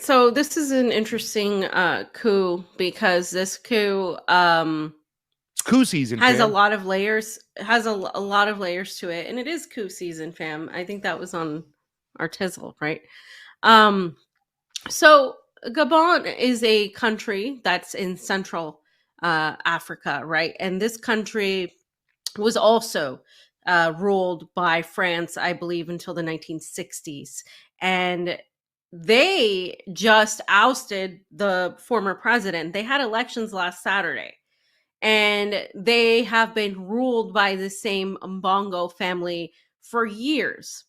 So this is an interesting coup because this coup Coup season, has a fam. lot of layers. Has a lot of layers to it, and it is coup season, fam. I think that was on our tizzle, right? Um, so Gabon is a country that's in Central Africa, right? And this country was also ruled by France, I believe, until the 1960s. And they just ousted the former president. They had elections last Saturday, and they have been ruled by the same Bongo family for years.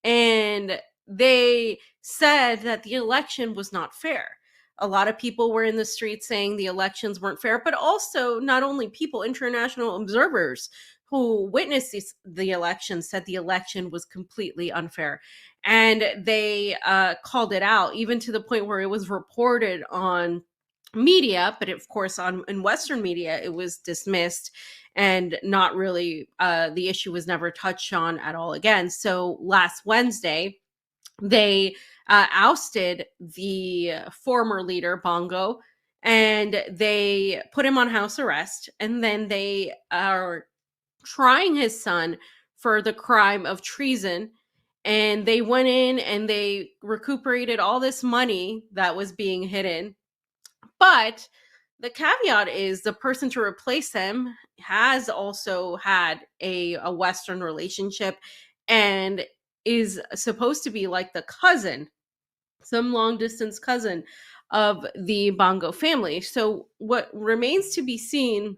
And they said that the election was not fair. A lot of people were in the streets saying the elections weren't fair, but also not only people, international observers who witnessed the election said the election was completely unfair. And they called it out, even to the point where it was reported on media, but of course on in Western media it was dismissed and not really the issue was never touched on at all again. So last Wednesday they ousted the former leader Bongo, and they put him on house arrest, and then they are trying his son for the crime of treason. And they went in and they recuperated all this money that was being hidden, but the caveat is the person to replace him has also had a Western relationship and is supposed to be like the cousin, some long distance cousin of the Bongo family. So, what remains to be seen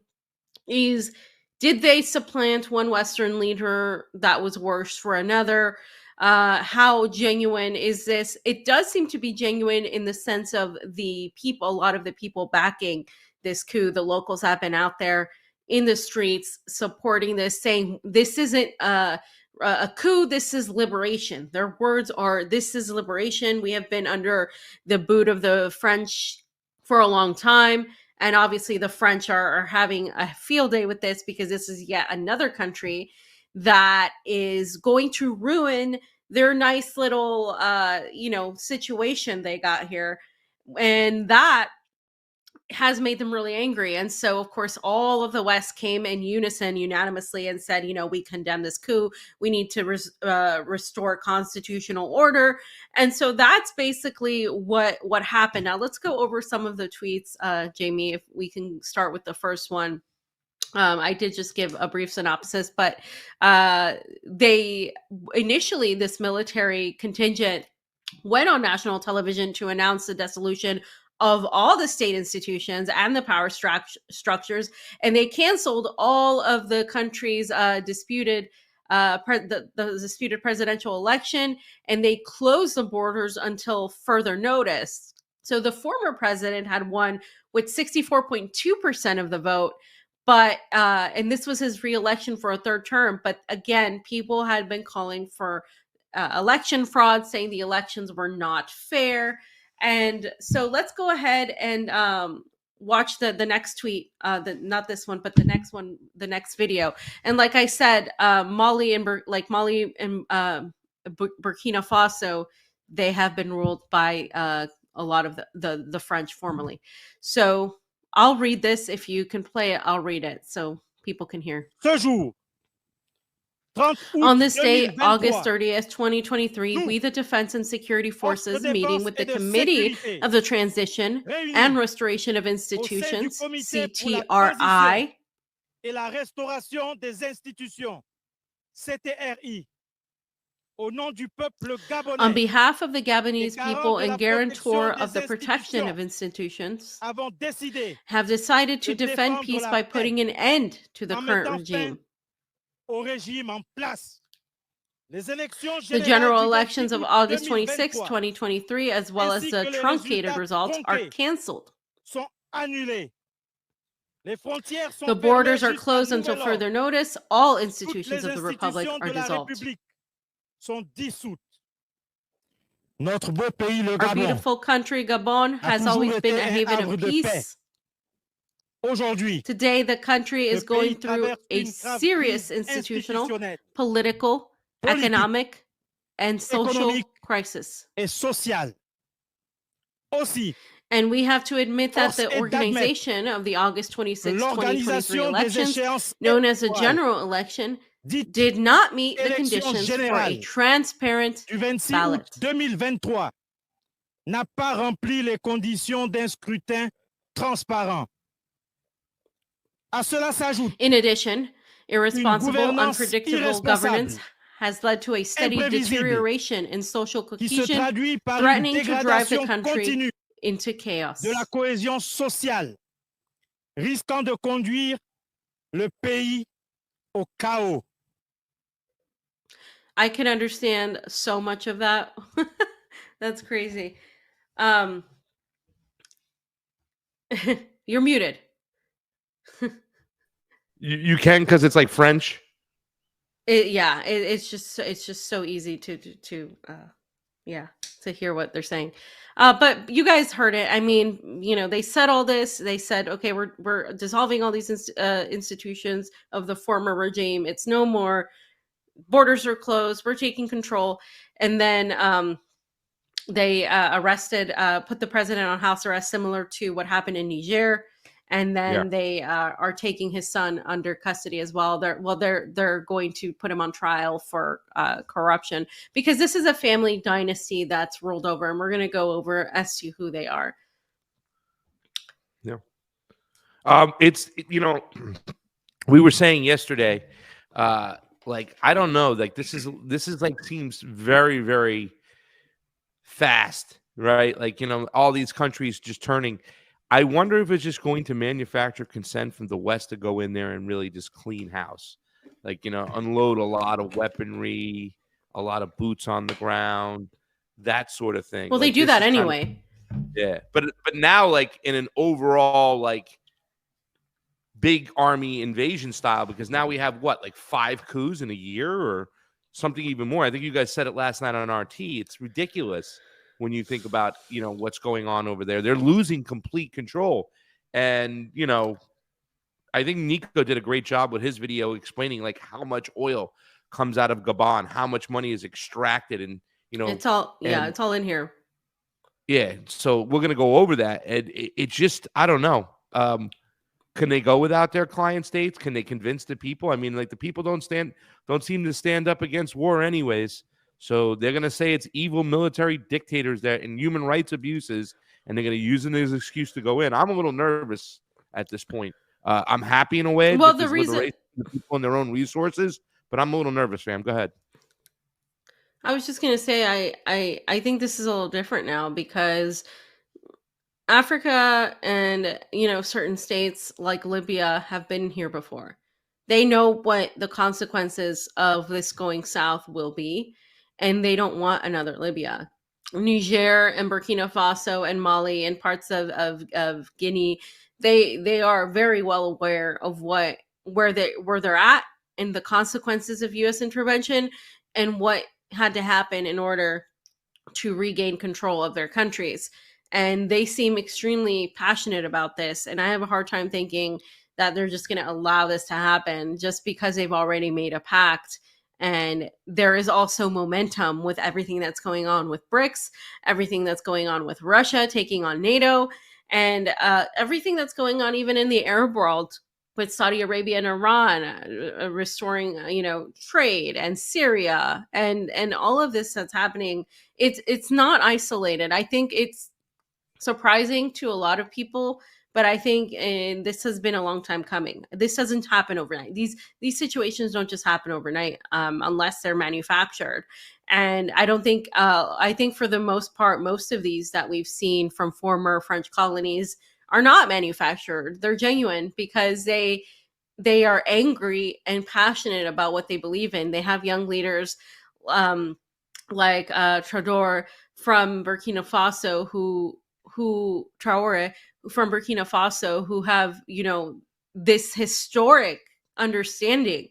is, did they supplant one Western leader that was worse for another? How genuine is this? It does seem to be genuine in the sense of the people, a lot of the people backing this coup. The locals have been out there in the streets supporting this, saying this isn't a coup, this is liberation. Their words are, this is liberation. We have been under the boot of the French for a long time, and obviously, the French are having a field day with this because this is yet another country that is going to ruin their nice little, situation they got here. And that has made them really angry. And so, of course, all of the West came in unison, unanimously, and said, we condemn this coup. We need to restore constitutional order. And so that's basically what happened. Now, let's go over some of the tweets, Jamie, if we can start with the first one. I did just give a brief synopsis, but they initially, this military contingent went on national television to announce the dissolution of all the state institutions and the power structures, and they canceled all of the country's disputed the disputed presidential election, and they closed the borders until further notice. So the former president had won with 64.2% of the vote, but and this was his reelection for a third term. But again, people had been calling for election fraud, saying the elections were not fair. And so let's go ahead and watch the next tweet. Not this one, but the next one, the next video. And like I said, Mali and Burkina Faso, they have been ruled by a lot of the French formerly. So I'll read this. If you can play it, I'll read it so people can hear. Ce jour, 30 On août this day, August 2023, 30th, 2023, nous, we, the Defense and Security forces de Forces, meeting défense with et the de Committee sécurité, of the Transition and réunis Restoration of au sein du Institutions, Comité pour la transition CTRI, et la restauration des institutions, CTRI, au nom du peuple on gabonais behalf of the et Gabonese garant people de la and guarantor protection of the des protection of institutions, institutions, avons décidé have decided to de defend défendre peace la by paix putting an end to the en current mettant fin regime. au régime en place. Les élections The générales general du 26 elections of août August 26, 2023 2023, as well as ainsi the que les truncated résultats results, are tronqués canceled. sont annulés. Les frontières sont The fermées borders are jusqu'à closed until nouvel further ordre. notice. All Toutes institutions les of the Republic institutions are de la dissolved. République sont dissoutes. Notre beau pays, le Our Gabon, beautiful country, Gabon, a has toujours always été been a un haven of havre de paix. peace. Aujourd'hui, Today, the country le is going pays through traverse a une grave serious crise institutional, institutionnelle, political, politique, economic, and social économique crisis. et sociale. aussi And we have to admit that force the est d'admettre organization of the August 26, 2023 l'organisation des elections, échéances known as a électorales general election, dites did not meet the élections conditions for a générales transparent du 26 ballot. août 2023 n'a pas rempli les conditions d'un scrutin transparent. À cela s'ajoute In addition, irresponsible, gouvernance unpredictable irresponsable governance has led to a steady imprévisible deterioration in social qui se cohesion, traduit par une threatening to drive the dégradation country continue into chaos. de la cohésion sociale, risquant de conduire le pays au chaos. I can understand so much of that. That's crazy. You're muted. You can, because it's like French. It's just so easy to hear what they're saying. But you guys heard it. I mean, they said all this. They said, okay, we're dissolving all these institutions of the former regime. It's no more. Borders are closed. We're taking control. And then they put the president on house arrest, similar to what happened in Niger. And then they are taking his son under custody as well. They're going to put him on trial for corruption, because this is a family dynasty that's ruled over, and we're going to go over as to who they are. Yeah. It's we were saying yesterday, like, I don't know, like this is like, seems very, very fast, right? Like, all these countries just turning. I wonder if it's just going to manufacture consent from the West to go in there and really just clean house, like, unload a lot of weaponry, a lot of boots on the ground, that sort of thing. Well, like, they do that anyway. But now, like, in an overall, like, big army invasion style, because now we have like 5 coups in a year or something even more. I think you guys said it last night on RT. It's ridiculous when you think about, what's going on over there. They're losing complete control. And, I think Niko did a great job with his video explaining, like, how much oil comes out of Gabon, how much money is extracted. And, it's all in here. Yeah. So we're going to go over that. And it just, I don't know. Can they go without their client states? Can they convince the people? I mean, like, the people don't seem to stand up against war anyways. So they're going to say it's evil military dictators there and human rights abuses, and they're going to use it as an excuse to go in. I'm a little nervous at this point. I'm happy in a way. Well, the reason the people and their own resources, but I'm a little nervous, fam. Go ahead. I was just going to say, I think this is a little different now, because Africa and, certain states like Libya have been here before. They know what the consequences of this going south will be, and they don't want another Libya. Niger and Burkina Faso and Mali and parts of Guinea, they are very well aware of where they're at, and the consequences of US intervention, and what had to happen in order to regain control of their countries. And they seem extremely passionate about this. And I have a hard time thinking that they're just going to allow this to happen just because they've already made a pact. And there is also momentum with everything that's going on with BRICS, everything that's going on with Russia taking on NATO, and everything that's going on even in the Arab world with Saudi Arabia and Iran restoring, trade, and Syria, and all of this that's happening. It's not isolated. I think it's surprising to a lot of people, but I think this has been a long time coming. This doesn't happen overnight. These situations don't just happen overnight unless they're manufactured. And I don't think, I think for the most part, most of these that we've seen from former French colonies are not manufactured. They're genuine, because they are angry and passionate about what they believe in. They have young leaders like Dore from Burkina Faso who Traore from Burkina Faso, who have, this historic understanding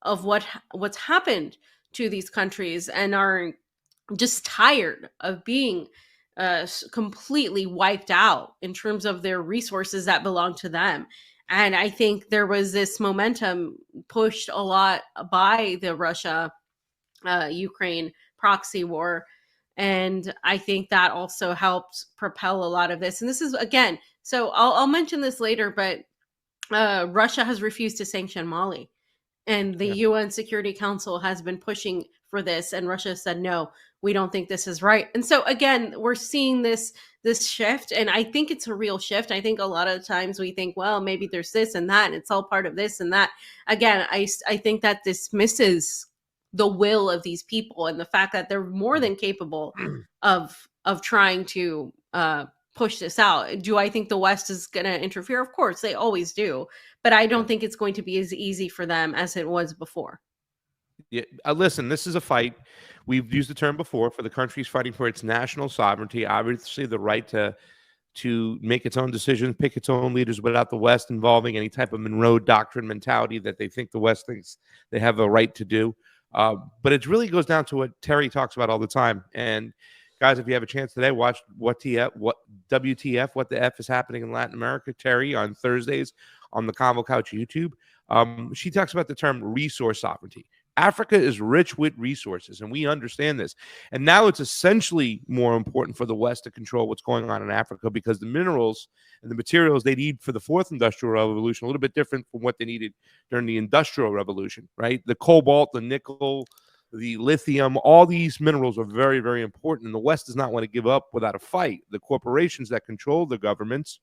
of what's happened to these countries, and are just tired of being completely wiped out in terms of their resources that belong to them. And I think there was this momentum pushed a lot by the Russia Ukraine proxy war, And I think that also helped propel a lot of this. And this is, again, so I'll mention this later, but Russia has refused to sanction Mali. And the UN Security Council has been pushing for this, and Russia said, no, we don't think this is right. And so again, we're seeing this shift, and I think it's a real shift. I think a lot of times we think, well, maybe there's this and that, and it's all part of this and that. Again, I think that dismisses the will of these people and the fact that they're more than capable of trying to push this out. Do I think the West is going to interfere? Of course, they always do. But I don't think it's going to be as easy for them as it was before. Yeah, listen, this is a fight. We've used the term before for the countries fighting for its national sovereignty, obviously the right to make its own decisions, pick its own leaders without the West involving any type of Monroe Doctrine mentality that they think the West thinks they have a right to do. But it really goes down to what Terry talks about all the time. And guys, if you have a chance today, watch WTF, what the F is happening in Latin America. Terry on Thursdays on the Convo Couch YouTube. She talks about the term resource sovereignty. Africa is rich with resources, and we understand this. And now it's essentially more important for the West to control what's going on in Africa because the minerals and the materials they need for the fourth industrial revolution are a little bit different from what they needed during the industrial revolution, right? The cobalt, the nickel, the lithium, all these minerals are very, very important, and the West does not want to give up without a fight. The corporations that control the governments,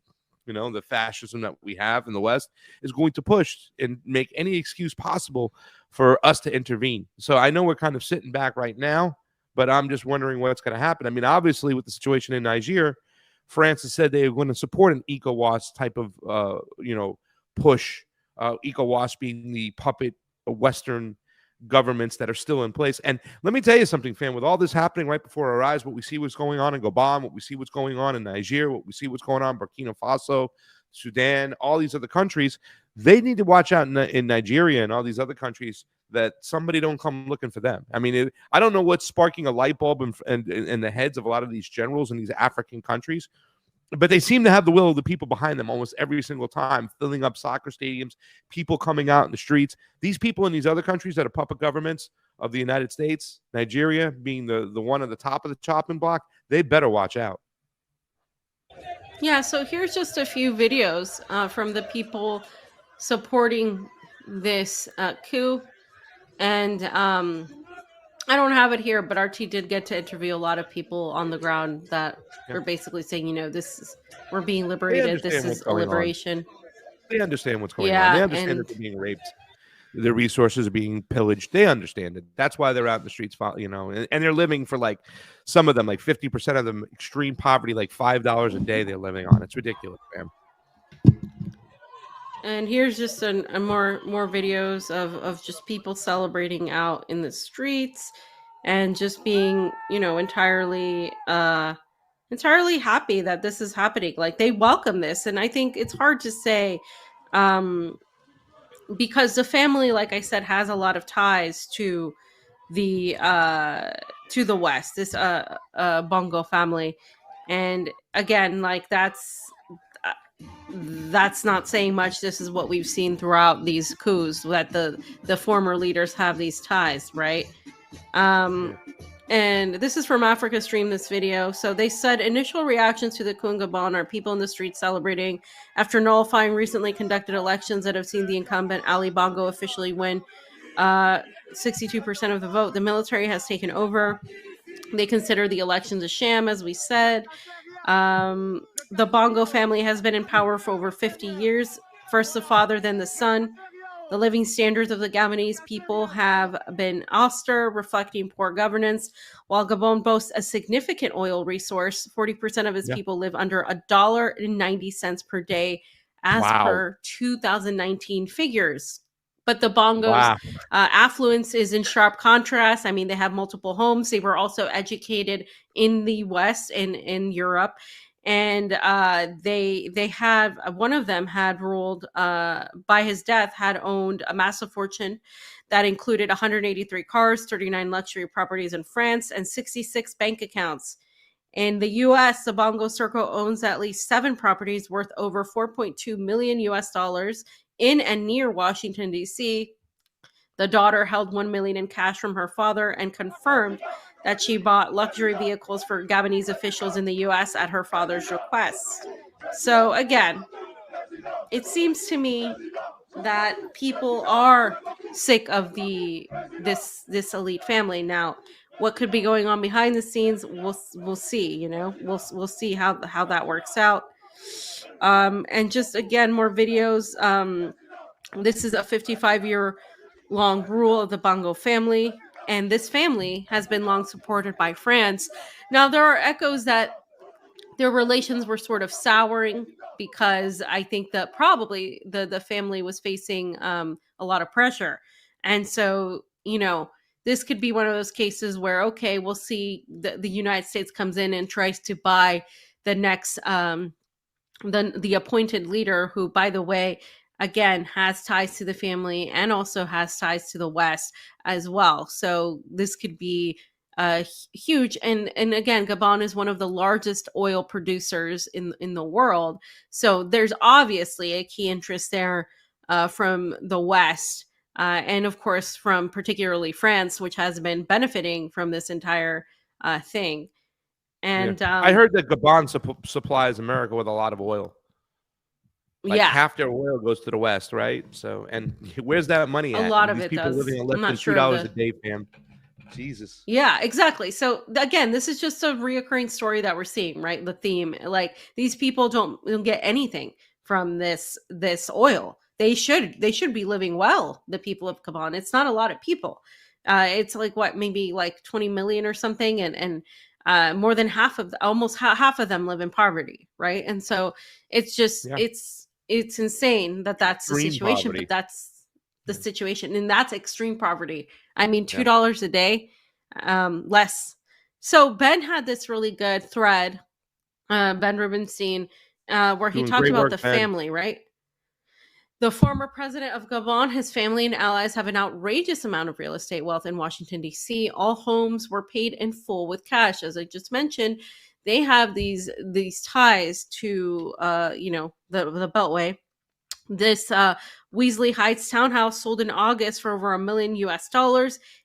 you know, the fascism that we have in the West is going to push and make any excuse possible for us to intervene. So I know we're kind of sitting back right now, but I'm just wondering what's going to happen. I mean, obviously, with the situation in Niger, France has said they are going to support an ECOWAS type of, push. ECOWAS being the puppet Western governments that are still in place. And let me tell you something, fam, with all this happening right before our eyes, what we see what's going on in Gabon, what we see what's going on in Niger, what we see what's going on in Burkina Faso, Sudan, all these other countries, they need to watch out in Nigeria and all these other countries that somebody don't come looking for them. I mean, I don't know what's sparking a light bulb in the heads of a lot of these generals in these African countries, but they seem to have the will of the people behind them almost every single time, filling up soccer stadiums, people coming out in the streets. These people in these other countries that are puppet governments of the United States, Nigeria being the one at the top of the chopping block, they better watch out. Yeah, so here's just a few videos from the people supporting this coup. And I don't have it here, but RT did get to interview a lot of people on the ground that are basically saying, you know, we're being liberated. This is a liberation. They understand what's going on. They understand that they're being raped. Their resources are being pillaged. They understand it. That's why they're out in the streets, you know, and they're living for like some of them, like 50% of them, extreme poverty, like $5 a day they're living on. It's ridiculous, man. And here's just more videos of just people celebrating out in the streets and just being, you know, entirely happy that this is happening. Like they welcome this. And I think it's hard to say, because the family, like I said, has a lot of ties to the West, this Bongo family. And again, like that's not saying much. This is what we've seen throughout these coups, that the former leaders have these ties, right? And this is from Africa Stream, this video. So they said initial reactions to the coup in Gabon are people in the streets celebrating after nullifying recently conducted elections that have seen the incumbent Ali Bongo officially win 62% of the vote. The military has taken over. They consider the elections a sham, as we said. The Bongo family has been in power for over 50 years. First the father, then the son. The living standards of the Gabonese people have been austere, reflecting poor governance. While Gabon boasts a significant oil resource, 40% of its people live under $1.90 per day, as per 2019 figures. But the Bongos' affluence is in sharp contrast. I mean, they have multiple homes. They were also educated in the West and in Europe. And they had, one of them had ruled, by his death, had owned a massive fortune that included 183 cars, 39 luxury properties in France, and 66 bank accounts. In the U.S., the Bongo Circle owns at least 7 properties worth over $4.2 million in and near Washington, D.C. The daughter held $1 million in cash from her father and confirmed that she bought luxury vehicles for Gabonese officials in the US at her father's request. So again, it seems to me that people are sick of this elite family. Now, what could be going on behind the scenes, we'll see, you know. We'll see how that works out. And just again, more videos. This is a 55-year long rule of the Bongo family, and this family has been long supported by France. Now, there are echoes that their relations were sort of souring because I think that probably the family was facing a lot of pressure. And so, you know, this could be one of those cases where, okay, we'll see the United States comes in and tries to buy the next the appointed leader, who, by the way, again, has ties to the family and also has ties to the West as well. So this could be huge. And again, Gabon is one of the largest oil producers in the world. So there's obviously a key interest there from the West. And of course, from particularly France, which has been benefiting from this entire thing. And I heard that Gabon supplies America with a lot of oil. Like half their oil goes to the West, right? So, and where's that money at? A lot of These it people does. living on less I'm not than sure $2 a day, fam. Jesus. Yeah, exactly. So again, this is just a reoccurring story that we're seeing, right? The theme, like, these people don't get anything from this oil. They should be living well. The people of Gabon. It's not a lot of people. It's like what, maybe like 20 million or something, and more than almost half of them live in poverty, right? And so it's just it's insane that that's the situation, but that's the situation, and that's extreme poverty. I mean, $2 a day, less. So Ben had this really good thread, Ben Rubenstein, where he talked about the family, right? The former president of Gabon, his family and allies have an outrageous amount of real estate wealth in Washington, D.C. All homes were paid in full with cash. As I just mentioned, they have these ties to, the Beltway. This Weasley Heights townhouse sold in August for over $1 million US.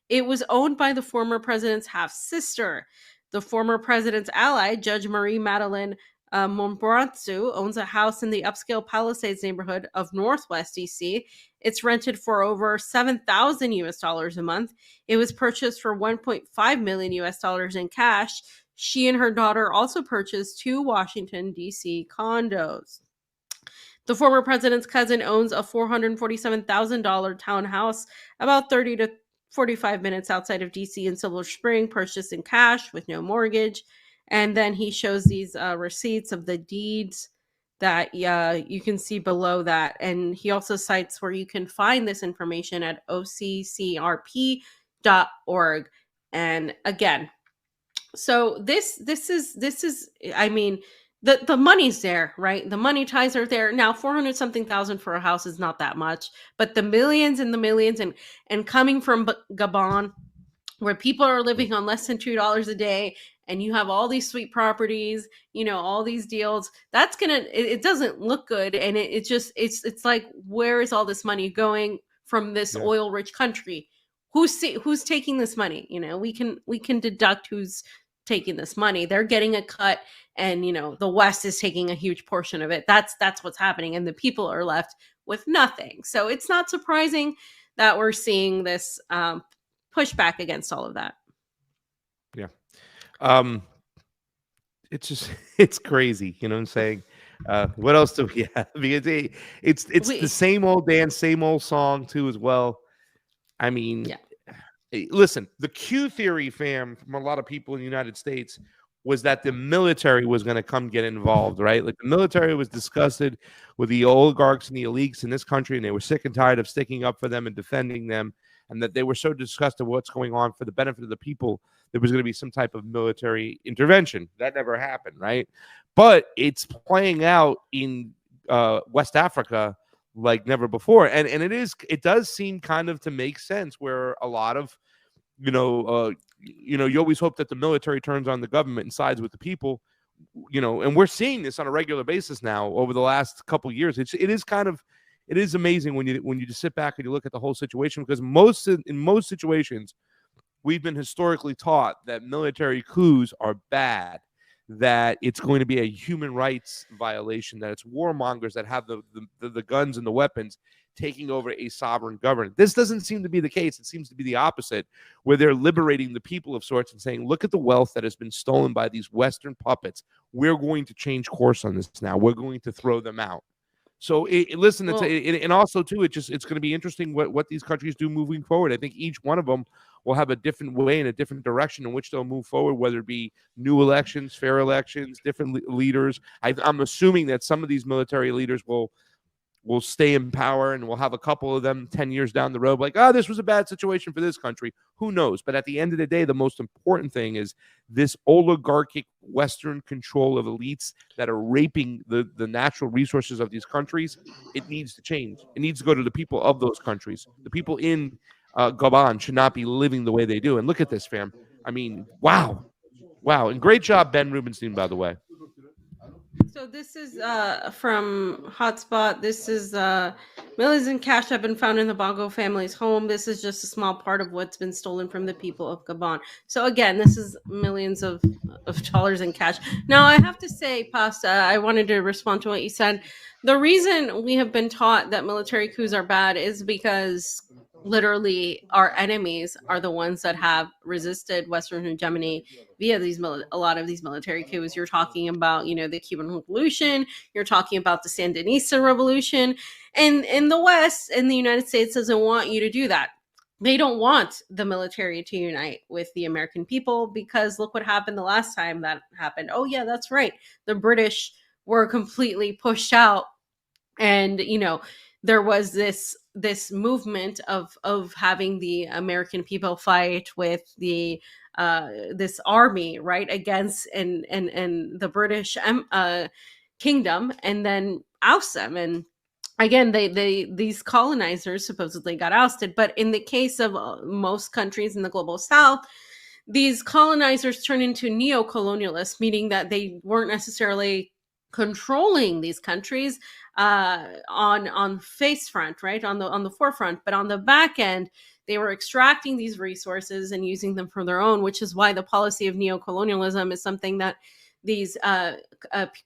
It was owned by the former president's half-sister. The former president's ally, Judge Marie Madeleine Montmorency, owns a house in the upscale Palisades neighborhood of Northwest DC. It's rented for over $7,000 US a month. It was purchased for $1.5 million US in cash. She and her daughter also purchased 2 Washington, D.C. condos. The former president's cousin owns a $447,000 townhouse about 30 to 45 minutes outside of DC in Silver Spring, purchased in cash with no mortgage. And then he shows these receipts of the deeds that you can see below that. And he also cites where you can find this information at occrp.org. And again, so this is, I mean, the money's there, right? The money ties are there. Now, 400 something thousand for a house is not that much, but the millions and coming from Gabon, where people are living on less than $2 a day, and you have all these sweet properties, all these deals, that's it doesn't look good. And it's like, where is all this money going from this oil rich country? Who's taking this money? We can deduct who's taking this money. They're getting a cut, and the West is taking a huge portion of it. That's what's happening, and the people are left with nothing. So it's not surprising that we're seeing this pushback against all of that. It's crazy, you know what I'm saying? What else do we have? Because it's the same old dance, same old song too as well. I mean, listen, the Q theory, fam, from a lot of people in the United States was that the military was going to come get involved, right? Like, the military was disgusted with the oligarchs and the elites in this country, and they were sick and tired of sticking up for them and defending them, and that they were so disgusted with what's going on for the benefit of the people, there was going to be some type of military intervention. That never happened, right? But it's playing out in West Africa like never before, and it does seem kind of to make sense, where a lot of you always hope that the military turns on the government and sides with the people, and we're seeing this on a regular basis now over the last couple of years. It is amazing when you just sit back and you look at the whole situation, because in most situations we've been historically taught that military coups are bad, that it's going to be a human rights violation, that it's warmongers that have the guns and the weapons taking over a sovereign government. This doesn't seem to be the case. It seems to be the opposite, where they're liberating the people of sorts and saying, look at the wealth that has been stolen by these Western puppets. We're going to change course on this now. We're going to throw them out. So listen, and also too, it's going to be interesting what these countries do moving forward. I think each one of them will have a different way and a different direction in which they'll move forward, whether it be new elections, fair elections, different leaders. I'm assuming that some of these military leaders will stay in power, and we'll have a couple of them 10 years down the road like, this was a bad situation for this country. Who knows? But at the end of the day, the most important thing is this oligarchic Western control of elites that are raping the natural resources of these countries. It needs to change. It needs to go to the people of those countries. The people in Gabon should not be living the way they do. And look at this, fam. I mean, wow. And great job, Ben Rubenstein, by the way. So this is from Hotspot. This is millions in cash have been found in the Bongo family's home. This is just a small part of what's been stolen from the people of Gabon. So again, this is millions of dollars in cash. Now I have to say, Pasta, I wanted to respond to what you said. The reason we have been taught that military coups are bad is because literally our enemies are the ones that have resisted Western hegemony via a lot of these military coups. You're talking about, the Cuban Revolution. You're talking about the Sandinista Revolution. And in the West, in the United States, doesn't want you to do that. They don't want the military to unite with the American people, because look what happened the last time that happened. Oh yeah, that's right. The British were completely pushed out. And, there was this movement of having the American people fight with the this army, right, against and the British kingdom, and then oust them. And again, these colonizers supposedly got ousted. But in the case of most countries in the global South, these colonizers turn into neocolonialists, meaning that they weren't necessarily controlling these countries on face front, right, on the forefront, but on the back end, they were extracting these resources and using them for their own, which is why the policy of neocolonialism is something that these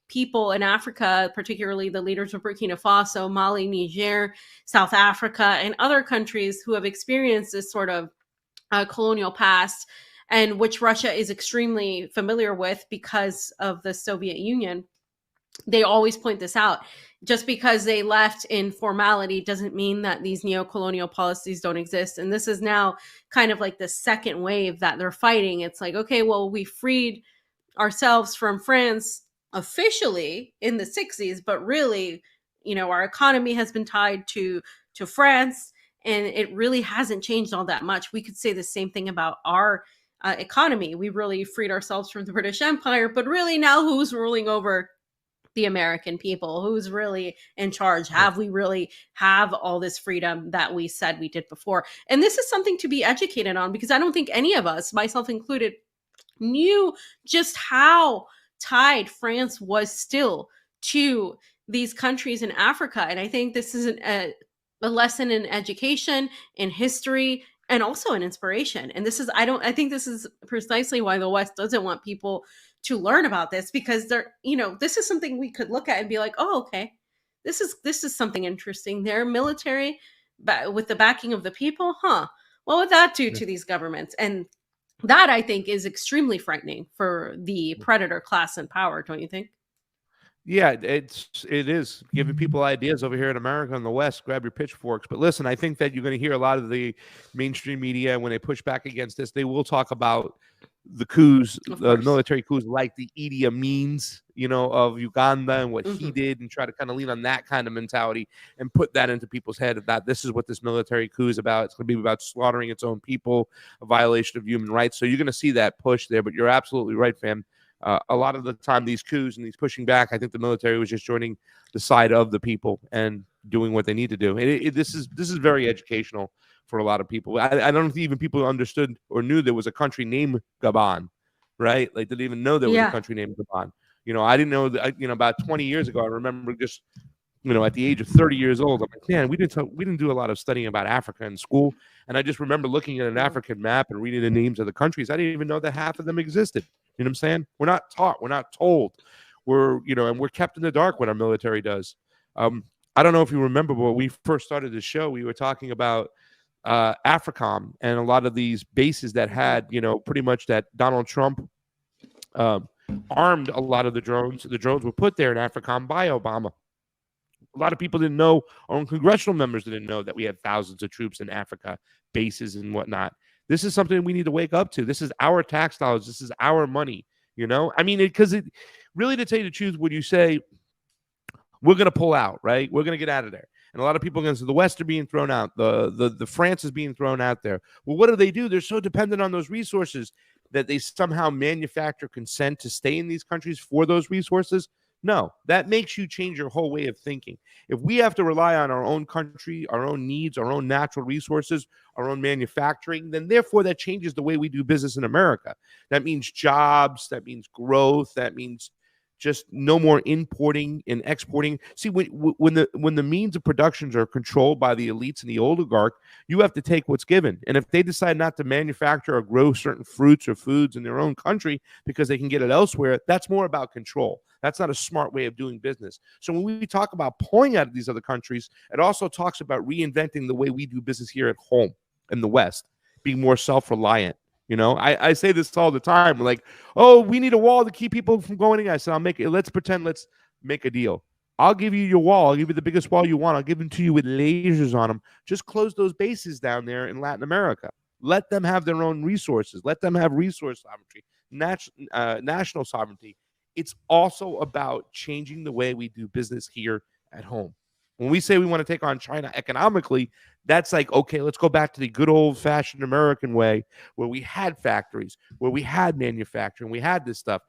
people in Africa, particularly the leaders of Burkina Faso, Mali, Niger, South Africa, and other countries who have experienced this sort of colonial past, and which Russia is extremely familiar with because of the Soviet Union. They always point this out. Just because they left in formality doesn't mean that these neo-colonial policies don't exist. And this is now kind of like the second wave that they're fighting. It's like, okay, well, we freed ourselves from France officially in the 60s, but really, our economy has been tied to France, and it really hasn't changed all that much. We could say the same thing about our economy. We really freed ourselves from the British Empire, but really now who's ruling over the American people? Who's really in charge? Have we really have all this freedom that we said we did before? And this is something to be educated on, because I don't think any of us, myself included, knew just how tied France was still to these countries in Africa. And I think this is a lesson in education, in history, and also an inspiration. And this is, I think this is precisely why the West doesn't want people to learn about this, because they're, this is something we could look at and be like, oh, okay, this is something interesting. Their military, with the backing of the people, what would that do to these governments? And that, I think, is extremely frightening for the predator class in power, don't you think? Yeah, it is giving people ideas over here in America and the West. Grab your pitchforks. But listen, I think that you're going to hear a lot of the mainstream media, when they push back against this, they will talk about the coups, the military coups, like the Idi Amin's, of Uganda, and what he did, and try to kind of lean on that kind of mentality and put that into people's head, that this is what this military coup is about. It's going to be about slaughtering its own people, a violation of human rights. So you're going to see that push there. But you're absolutely right, fam. A lot of the time, these coups and these pushing back, I think the military was just joining the side of the people and doing what they need to do. This is very educational for a lot of people. I don't think even people understood or knew there was a country named Gabon, right? Like, they didn't even know there was a country named Gabon. I didn't know that. About 20 years ago, I remember just at the age of 30 years old, I'm like, man, we didn't do a lot of studying about Africa in school. And I just remember looking at an African map and reading the names of the countries. I didn't even know that half of them existed. You know what I'm saying? We're not taught. We're not told. And we're kept in the dark when our military does. I don't know if you remember, but when we first started the show, we were talking about AFRICOM and a lot of these bases that had, pretty much that Donald Trump armed a lot of the drones. The drones were put there in AFRICOM by Obama. A lot of people didn't know, our own congressional members didn't know that we had thousands of troops in Africa, bases and whatnot. This is something we need to wake up to. This is our tax dollars. This is our money, I mean, because it really, to tell you the truth, when you say we're going to pull out, right? We're going to get out of there. And a lot of people are going to say the West are being thrown out. The France is being thrown out there. Well, what do? They're so dependent on those resources that they somehow manufacture consent to stay in these countries for those resources. No, that makes you change your whole way of thinking. If we have to rely on our own country, our own needs, our own natural resources, our own manufacturing, then therefore that changes the way we do business in America. That means jobs, that means growth, that means just no more importing and exporting. See, when the means of productions are controlled by the elites and the oligarch, you have to take what's given. And if they decide not to manufacture or grow certain fruits or foods in their own country because they can get it elsewhere, that's more about control. That's not a smart way of doing business. So when we talk about pulling out of these other countries, it also talks about reinventing the way we do business here at home in the West, being more self-reliant. I say this all the time. We're like, oh, we need a wall to keep people from going in. I said, let's make a deal. I'll give you your wall. I'll give you the biggest wall you want. I'll give them to you with lasers on them. Just close those bases down there in Latin America. Let them have their own resources. Let them have resource sovereignty, national sovereignty. It's also about changing the way we do business here at home. When we say we want to take on China economically, that's like, okay, let's go back to the good old-fashioned American way where we had factories, where we had manufacturing, we had this stuff.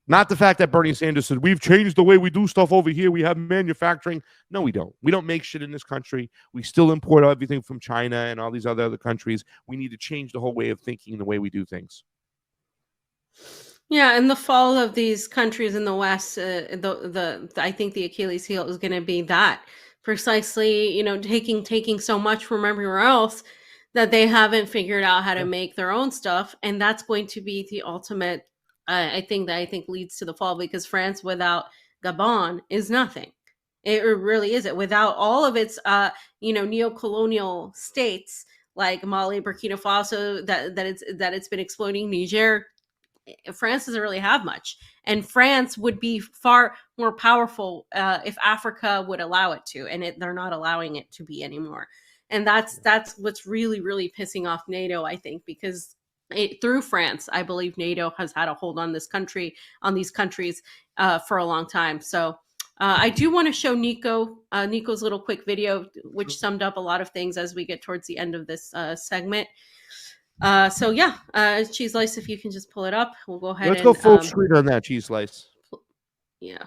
Not the fact that Bernie Sanders said, we've changed the way we do stuff over here. We have manufacturing. No, we don't. We don't make shit in this country. We still import everything from China and all these other countries. We need to change the whole way of thinking and the way we do things. Yeah, and the fall of these countries in the West, I think the Achilles heel is going to be that precisely, taking so much from everywhere else that they haven't figured out how to make their own stuff, and that's going to be the ultimate. I think leads to the fall, because France without Gabon is nothing. It really isn't. Without all of its, neocolonial states like Mali, Burkina Faso, that it's been exploiting, Niger. France doesn't really have much, and France would be far more powerful if Africa would allow it to, and they're not allowing it to be anymore. And that's what's really, really pissing off NATO, I think, because through France, I believe NATO has had a hold on these countries for a long time. So I do want to show Niko's little quick video, which summed up a lot of things as we get towards the end of this segment. Cheese Slice, if you can just pull it up, we'll go ahead. Let's go full screen on that, Cheese Slice. Yeah.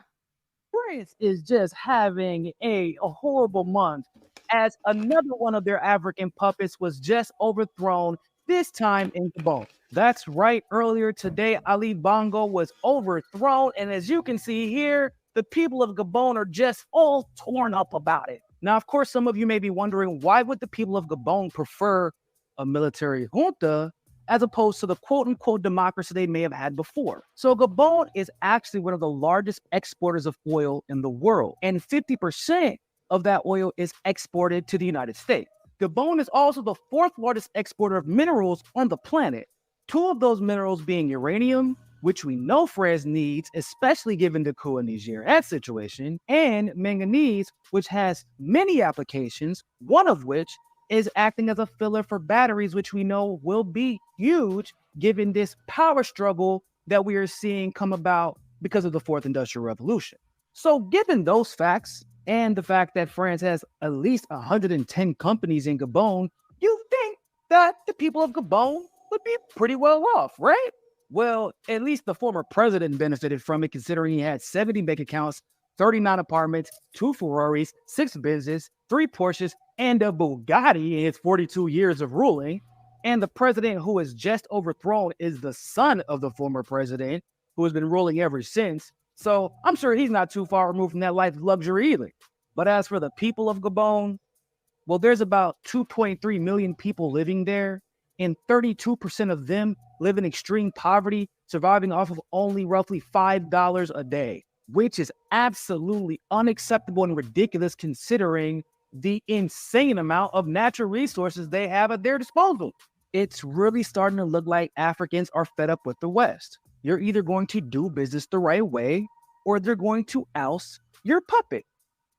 France is just having a horrible month, as another one of their African puppets was just overthrown, this time in Gabon. That's right. Earlier today, Ali Bongo was overthrown. And as you can see here, the people of Gabon are just all torn up about it. Now, of course, some of you may be wondering, why would the people of Gabon prefer a military junta as opposed to the quote-unquote democracy they may have had before? So Gabon is actually one of the largest exporters of oil in the world, and 50% of that oil is exported to the United States. Gabon is also the fourth largest exporter of minerals on the planet, two of those minerals being uranium, which we know France needs, especially given the coup in Niger situation, and manganese, which has many applications, one of which is acting as a filler for batteries, which we know will be huge given this power struggle that we are seeing come about because of the Fourth Industrial Revolution. So given those facts, and the fact that France has at least 110 companies in Gabon, you think that the people of Gabon would be pretty well off, right? Well, at least the former president benefited from it, considering he had 70 bank accounts, 39 apartments, 2 Ferraris, 6 Benzes, 3 Porsches, and a Bugatti in his 42 years of ruling. And the president who was just overthrown is the son of the former president, who has been ruling ever since. So I'm sure he's not too far removed from that life of luxury either. But as for the people of Gabon, well, there's about 2.3 million people living there, and 32% of them live in extreme poverty, surviving off of only roughly $5 a day, which is absolutely unacceptable and ridiculous considering the insane amount of natural resources they have at their disposal. It's really starting to look like Africans are fed up with the West. You're either going to do business the right way, or they're going to oust your puppet,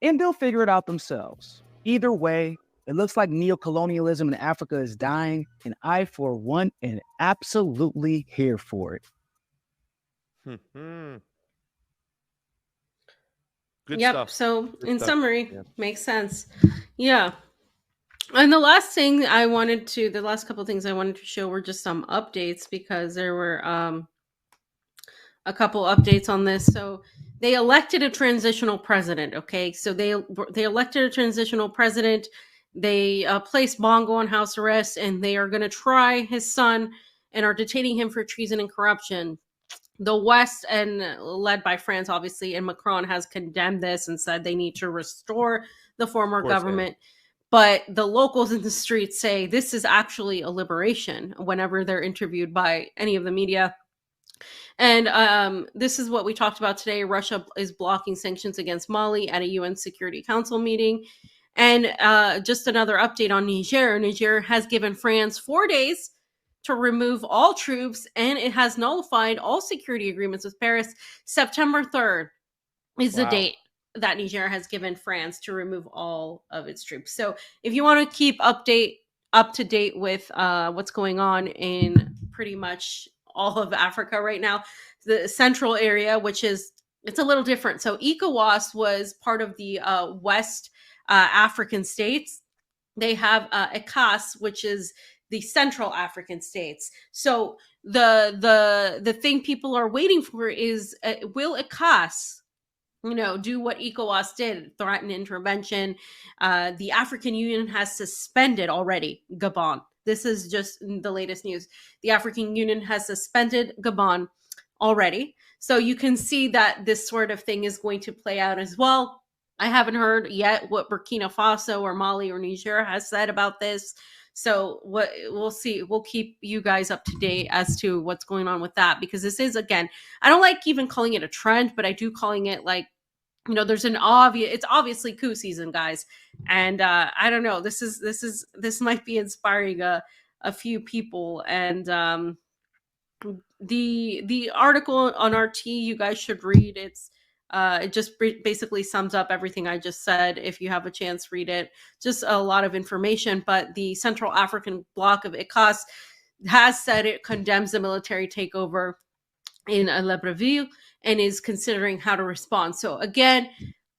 and they'll figure it out themselves. Either way, it looks like neocolonialism in Africa is dying, and I, for one, am absolutely here for it. Good Yep. stuff. So Good in stuff. summary, Yeah. makes sense. Yeah. And the last couple of things I wanted to show were just some updates, because there were a couple updates on this. So they elected a transitional president. Okay. So they elected a transitional president. They placed Bongo on house arrest, and they are going to try his son and are detaining him for treason and corruption. The West, and led by France, obviously, and Macron has condemned this and said they need to restore the former government. But the locals in the streets say this is actually a liberation whenever they're interviewed by any of the media. And this is what we talked about today. Russia is blocking sanctions against Mali at a UN Security Council meeting. And just another update on Niger. Niger has given France 4 days to remove all troops, and it has nullified all security agreements with Paris. September 3rd is the date that Niger has given France to remove all of its troops. So if you want to keep up to date with what's going on in pretty much all of Africa right now, the central area, it's a little different. So ECOWAS was part of the West African states. They have ECAS, which is the Central African states. So the thing people are waiting for is, will ECAS, do what ECOWAS did, threaten intervention? The African Union has suspended already Gabon. This is just the latest news. The African Union has suspended Gabon already. So you can see that this sort of thing is going to play out as well. I haven't heard yet what Burkina Faso or Mali or Niger has said about this. So we'll see. We'll keep you guys up to date as to what's going on with that, because this is, again, I don't like even calling it a trend, but I do calling it, like, there's it's obviously coup season, guys. And I don't know, this might be inspiring a few people. And the article on RT, you guys should read. It just basically sums up everything I just said. If you have a chance, read it. Just a lot of information. But the Central African bloc of ECOWAS has said it condemns the military takeover in Libreville and is considering how to respond. So again,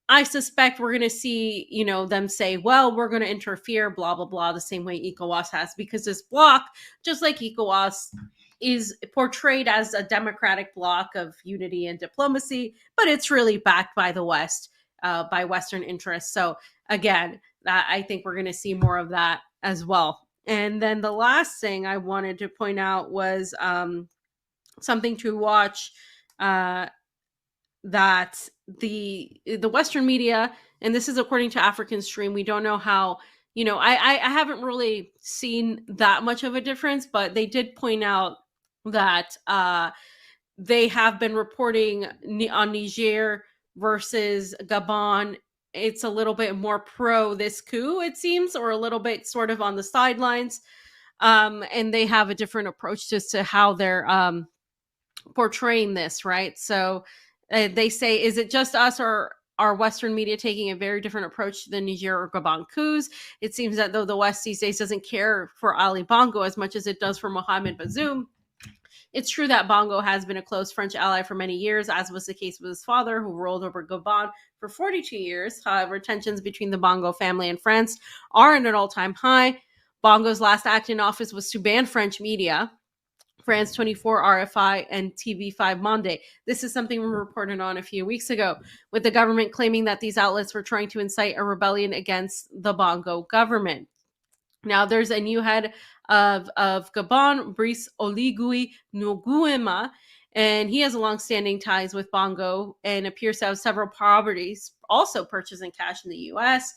I suspect we're going to see, them say, well, we're going to interfere, blah, blah, blah, the same way ECOWAS has, because this bloc, just like ECOWAS, is portrayed as a democratic bloc of unity and diplomacy, but it's really backed by the West, by Western interests. So again, I think we're going to see more of that as well. And then the last thing I wanted to point out was something to watch, that the Western media, and this is according to African Stream, we don't know how, I haven't really seen that much of a difference, but they did point out that they have been reporting on Niger versus Gabon. It's a little bit more pro this coup, it seems, or a little bit sort of on the sidelines. And they have a different approach as to how they're portraying this, right? So they say, is it just us, or are Western media taking a very different approach to the Niger or Gabon coups? It seems that though the West these days doesn't care for Ali Bongo as much as it does for Mohamed Bazoum. It's true that Bongo has been a close French ally for many years, as was the case with his father, who ruled over Gabon for 42 years. However, tensions between the Bongo family and France are at an all-time high. Bongo's last act in office was to ban French media, France 24, RFI, and TV5 Monde. This is something we reported on a few weeks ago, with the government claiming that these outlets were trying to incite a rebellion against the Bongo government. Now, there's a new head of Gabon, Brice Oligui Nguema, And he has longstanding ties with Bongo and appears to have several properties also purchased in cash in the US.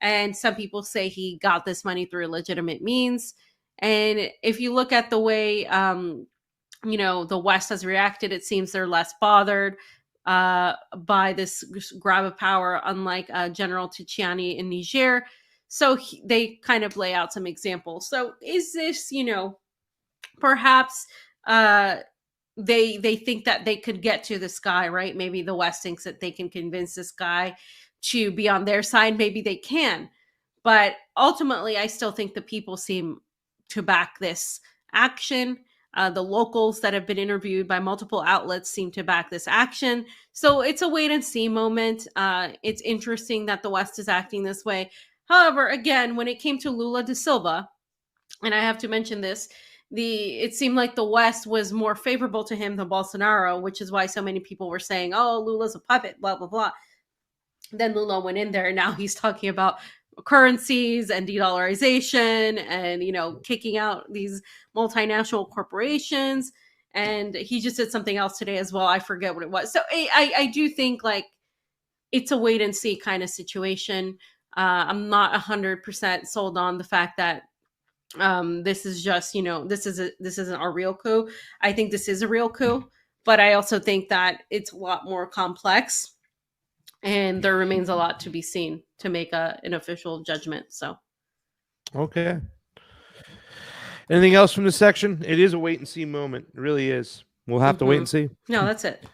And some people say he got this money through legitimate means. And if you look at the way, the West has reacted, it seems they're less bothered by this grab of power, unlike General Tchiani in Niger. So they kind of lay out some examples. So is this, perhaps they think that they could get to this guy, right? Maybe the West thinks that they can convince this guy to be on their side. Maybe they can. But ultimately, I still think the people seem to back this action. The locals that have been interviewed by multiple outlets seem to back this action. So it's a wait and see moment. It's interesting that the West is acting this way. However, again, when it came to Lula da Silva, and I have to mention this, it seemed like the West was more favorable to him than Bolsonaro, which is why so many people were saying, oh, Lula's a puppet, blah, blah, blah. Then Lula went in there and now he's talking about currencies and de-dollarization and, kicking out these multinational corporations. And he just did something else today as well. I forget what it was. So I do think like it's a wait and see kind of situation. I'm not 100% sold on the fact that this is just, this isn't a real coup. I think this is a real coup, but I also think that it's a lot more complex and there remains a lot to be seen to make an official judgment. So, okay. Anything else from this section? It is a wait and see moment. It really is. We'll have to wait and see. No, that's it.